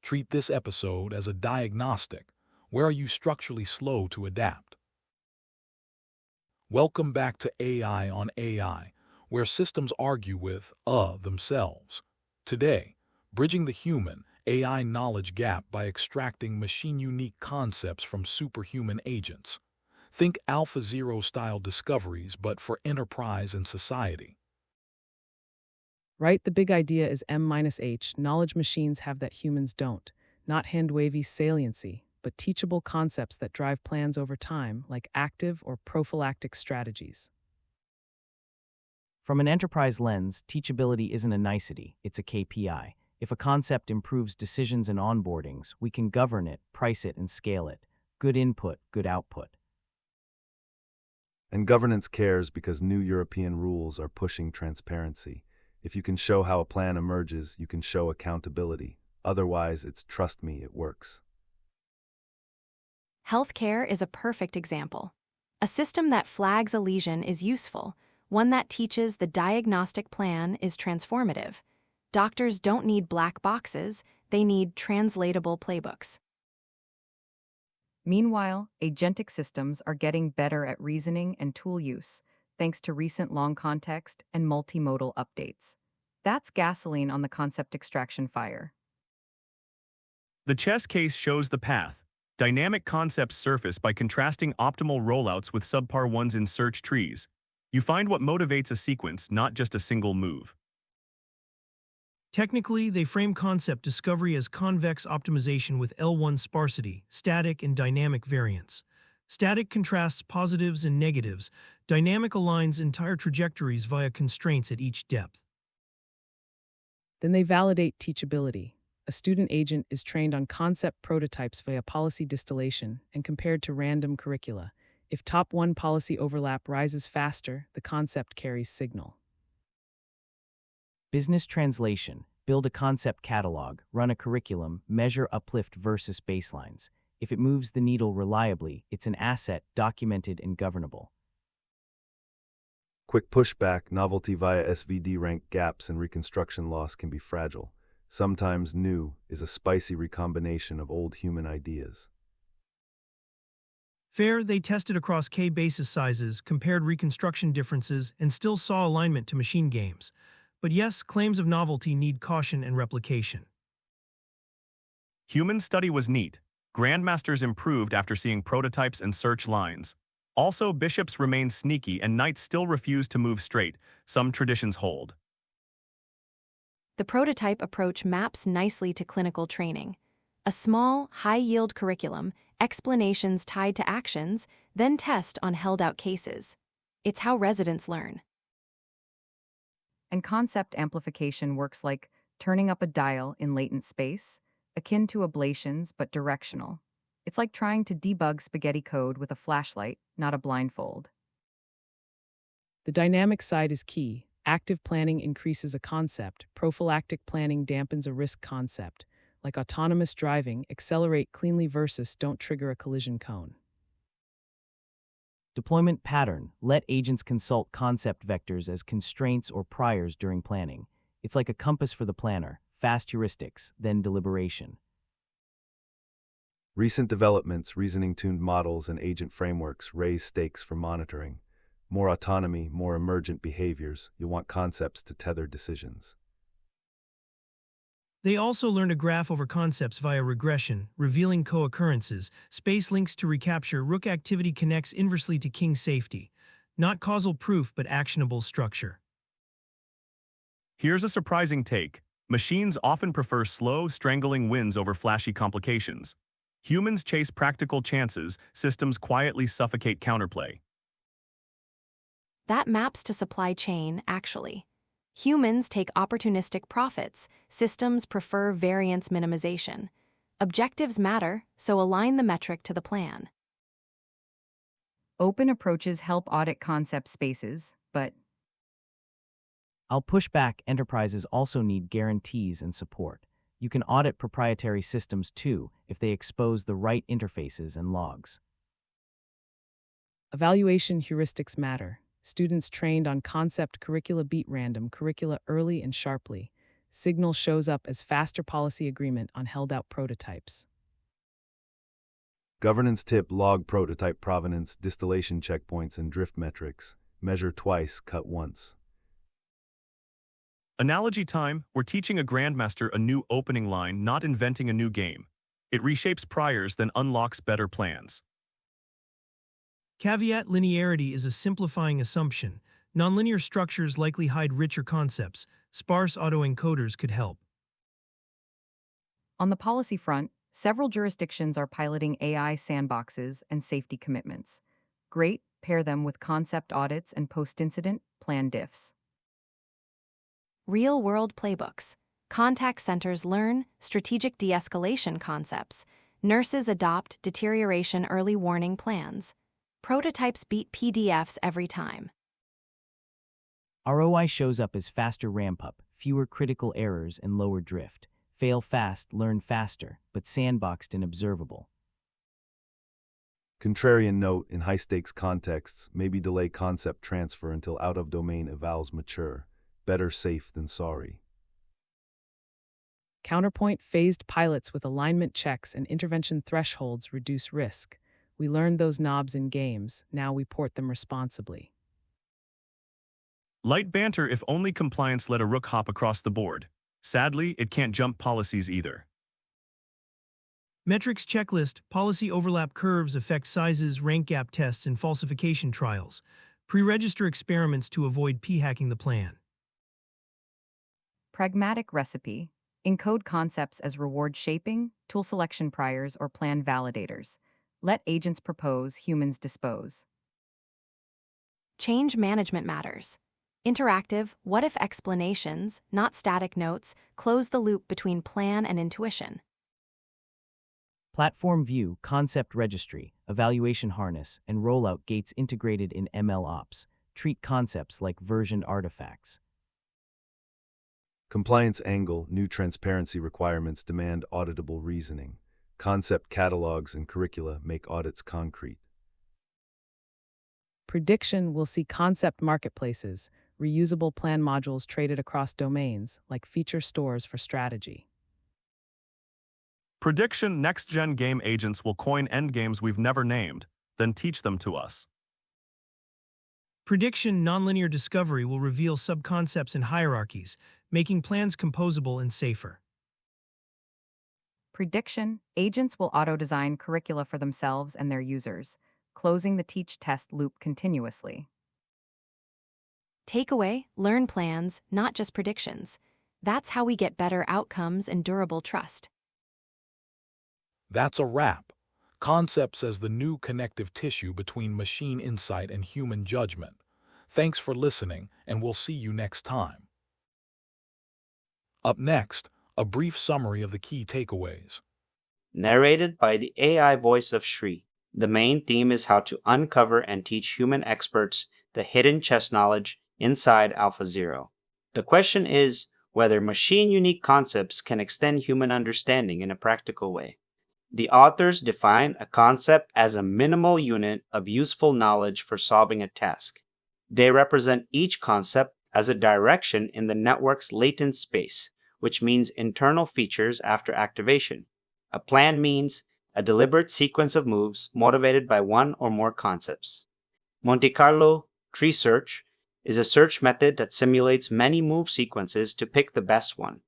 Treat this episode as a diagnostic. Where are you structurally slow to adapt? Welcome back to AI on AI, where systems argue with themselves. Today, bridging the human AI knowledge gap by extracting machine-unique concepts from superhuman agents. Think AlphaZero style discoveries, but for enterprise and society. Right, the big idea is M-H. Knowledge machines have that humans don't. Not hand-wavy saliency, but teachable concepts that drive plans over time, like active or prophylactic strategies. From an enterprise lens, teachability isn't a nicety, it's a KPI. If a concept improves decisions and onboardings, we can govern it, price it, and scale it. Good input, good output. And governance cares because new European rules are pushing transparency. If you can show how a plan emerges, you can show accountability. Otherwise, it's trust me, it works. Healthcare is a perfect example. A system that flags a lesion is useful. One that teaches the diagnostic plan is transformative. Doctors don't need black boxes, they need translatable playbooks. Meanwhile, agentic systems are getting better at reasoning and tool use, thanks to recent long context and multimodal updates. That's gasoline on the concept extraction fire. The chess case shows the path. Dynamic concepts surface by contrasting optimal rollouts with subpar ones in search trees. You find what motivates a sequence, not just a single move. Technically, they frame concept discovery as convex optimization with L1 sparsity, static and dynamic variance. Static contrasts positives and negatives. Dynamic aligns entire trajectories via constraints at each depth. Then they validate teachability. A student agent is trained on concept prototypes via policy distillation and compared to random curricula. If top 1 policy overlap rises faster, the concept carries signal. Business translation. Build a concept catalog, run a curriculum, measure uplift versus baselines. If it moves the needle reliably, it's an asset, documented and governable. Quick pushback, novelty via SVD rank gaps and reconstruction loss can be fragile. Sometimes new is a spicy recombination of old human ideas. Fair, they tested across K basis sizes, compared reconstruction differences, and still saw alignment to machine games. But yes, claims of novelty need caution and replication. Human study was neat. Grandmasters improved after seeing prototypes and search lines. Also, bishops remained sneaky and knights still refused to move straight. Some traditions hold. The prototype approach maps nicely to clinical training. A small, high-yield curriculum, explanations tied to actions, then test on held-out cases. It's how residents learn. And concept amplification works like turning up a dial in latent space, akin to ablations but directional. It's like trying to debug spaghetti code with a flashlight, not a blindfold. The dynamic side is key. Active planning increases a concept. Prophylactic planning dampens a risk concept. Like autonomous driving, accelerate cleanly versus don't trigger a collision cone. Deployment pattern. Let agents consult concept vectors as constraints or priors during planning. It's like a compass for the planner. Fast heuristics, then deliberation. Recent developments, reasoning-tuned models, and agent frameworks raise stakes for monitoring. More autonomy, more emergent behaviors. You'll want concepts to tether decisions. They also learned to graph over concepts via regression, revealing co-occurrences. Space links to recapture. Rook activity connects inversely to king safety. Not causal proof, but actionable structure. Here's a surprising take. Machines often prefer slow, strangling wins over flashy complications. Humans chase practical chances, systems quietly suffocate counterplay. That maps to supply chain, actually. Humans take opportunistic profits. Systems prefer variance minimization. Objectives matter, so align the metric to the plan. Open approaches help audit concept spaces, but I'll push back. Enterprises also need guarantees and support. You can audit proprietary systems too if they expose the right interfaces and logs. Evaluation heuristics matter. Students trained on concept curricula beat random curricula early and sharply. Signal shows up as faster policy agreement on held-out prototypes. Governance tip: log prototype provenance, distillation checkpoints, and drift metrics. Measure twice, cut once. Analogy time: we're teaching a grandmaster a new opening line, not inventing a new game. It reshapes priors, then unlocks better plans. Caveat: linearity is a simplifying assumption. Nonlinear structures likely hide richer concepts. Sparse autoencoders could help. On the policy front, several jurisdictions are piloting AI sandboxes and safety commitments. Great, pair them with concept audits and post-incident plan diffs. Real-world playbooks. Contact centers learn strategic de-escalation concepts. Nurses adopt deterioration early warning plans. Prototypes beat PDFs every time. ROI shows up as faster ramp-up, fewer critical errors, and lower drift. Fail fast, learn faster, but sandboxed and observable. Contrarian note: in high-stakes contexts, maybe delay concept transfer until out-of-domain evals mature. Better safe than sorry. Counterpoint: phased pilots with alignment checks and intervention thresholds reduce risk. We learned those knobs in games, now we port them responsibly. Light banter: if only compliance let a rook hop across the board. Sadly, it can't jump policies either. Metrics checklist: policy overlap curves affect sizes, rank gap tests, and falsification trials. Pre-register experiments to avoid p-hacking the plan. Pragmatic recipe: encode concepts as reward shaping, tool selection priors, or plan validators. Let agents propose, humans dispose. Change management matters. Interactive, what-if explanations, not static notes, close the loop between plan and intuition. Platform view, concept registry, evaluation harness, and rollout gates integrated in ML ops. Treat concepts like versioned artifacts. Compliance angle: new transparency requirements demand auditable reasoning. Concept catalogs and curricula make audits concrete. Prediction: will see concept marketplaces, reusable plan modules traded across domains, like feature stores for strategy. Prediction: next-gen game agents will coin endgames we've never named, then teach them to us. Prediction: nonlinear discovery will reveal subconcepts and hierarchies, making plans composable and safer. Prediction: agents will auto-design curricula for themselves and their users, closing the teach-test loop continuously. Takeaway: learn plans, not just predictions. That's how we get better outcomes and durable trust. That's a wrap. Concepts as the new connective tissue between machine insight and human judgment. Thanks for listening, and we'll see you next time. Up next, a brief summary of the key takeaways. Narrated by the AI voice of Shri, the main theme is how to uncover and teach human experts the hidden chess knowledge inside AlphaZero. The question is whether machine-unique concepts can extend human understanding in a practical way. The authors define a concept as a minimal unit of useful knowledge for solving a task. They represent each concept as a direction in the network's latent space, which means internal features after activation. A plan means a deliberate sequence of moves motivated by one or more concepts. Monte Carlo tree search is a search method that simulates many move sequences to pick the best one.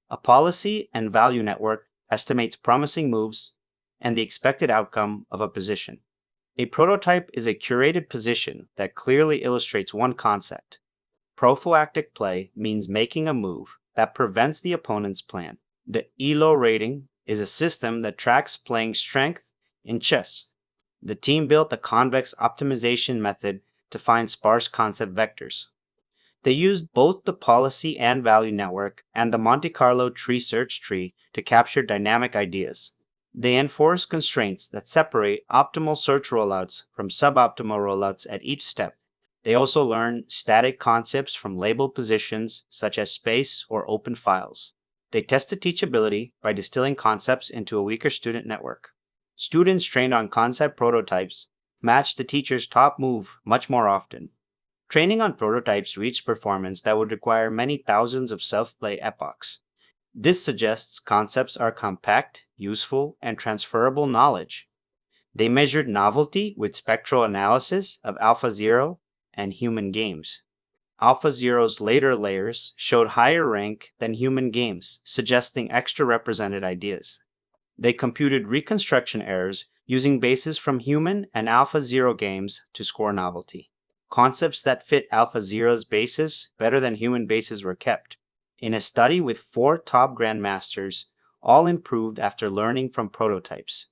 A policy and value network estimates promising moves and the expected outcome of a position. A prototype is a curated position that clearly illustrates one concept. Prophylactic play means making a move that prevents the opponent's plan. The ELO rating is a system that tracks playing strength in chess. The team built a convex optimization method to find sparse concept vectors. They used both the policy and value network and the Monte Carlo tree search tree to capture dynamic ideas. They enforce constraints that separate optimal search rollouts from suboptimal rollouts at each step. They also learn static concepts from labeled positions such as space or open files. They tested teachability by distilling concepts into a weaker student network. Students trained on concept prototypes matched the teacher's top move much more often. Training on prototypes reached performance that would require many thousands of self-play epochs. This suggests concepts are compact, useful, and transferable knowledge. They measured novelty with spectral analysis of AlphaZero and human games. AlphaZero's later layers showed higher rank than human games, suggesting extra represented ideas. They computed reconstruction errors using bases from human and AlphaZero games to score novelty. Concepts that fit AlphaZero's bases better than human bases were kept. In a study with 4 top grandmasters, all improved after learning from prototypes.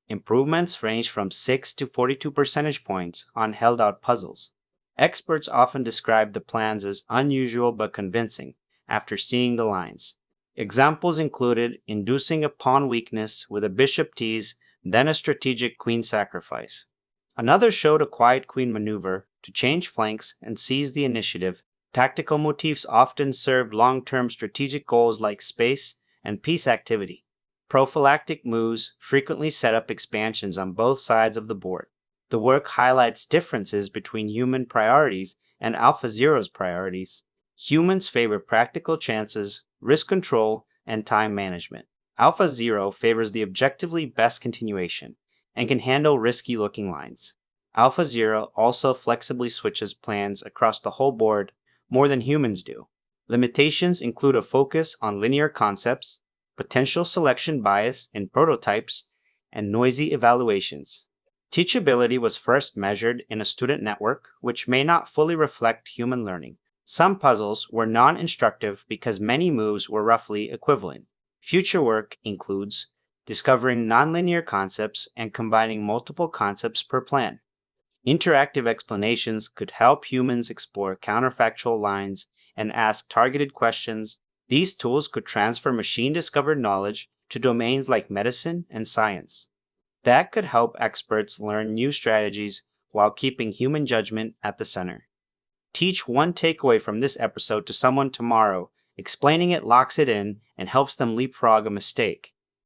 Improvements range from 6 to 42 percentage points on held-out puzzles. Experts often describe the plans as unusual but convincing after seeing the lines. Examples included inducing a pawn weakness with a bishop tease, then a strategic queen sacrifice. Another showed a quiet queen maneuver to change flanks and seize the initiative. Tactical motifs often served long-term strategic goals like space and piece activity. Prophylactic moves frequently set up expansions on both sides of the board. The work highlights differences between human priorities and AlphaZero's priorities. Humans favor practical chances, risk control, and time management. AlphaZero favors the objectively best continuation and can handle risky-looking lines. AlphaZero also flexibly switches plans across the whole board more than humans do. Limitations include a focus on linear concepts, potential selection bias in prototypes, and noisy evaluations. Teachability was first measured in a student network, which may not fully reflect human learning. Some puzzles were non-instructive because many moves were roughly equivalent. Future work includes discovering nonlinear concepts and combining multiple concepts per plan. Interactive explanations could help humans explore counterfactual lines and ask targeted questions. These tools could transfer machine-discovered knowledge to domains like medicine and science. That could help experts learn new strategies while keeping human judgment at the center. Teach one takeaway from this episode to someone tomorrow. Explaining it locks it in and helps them leapfrog a mistake.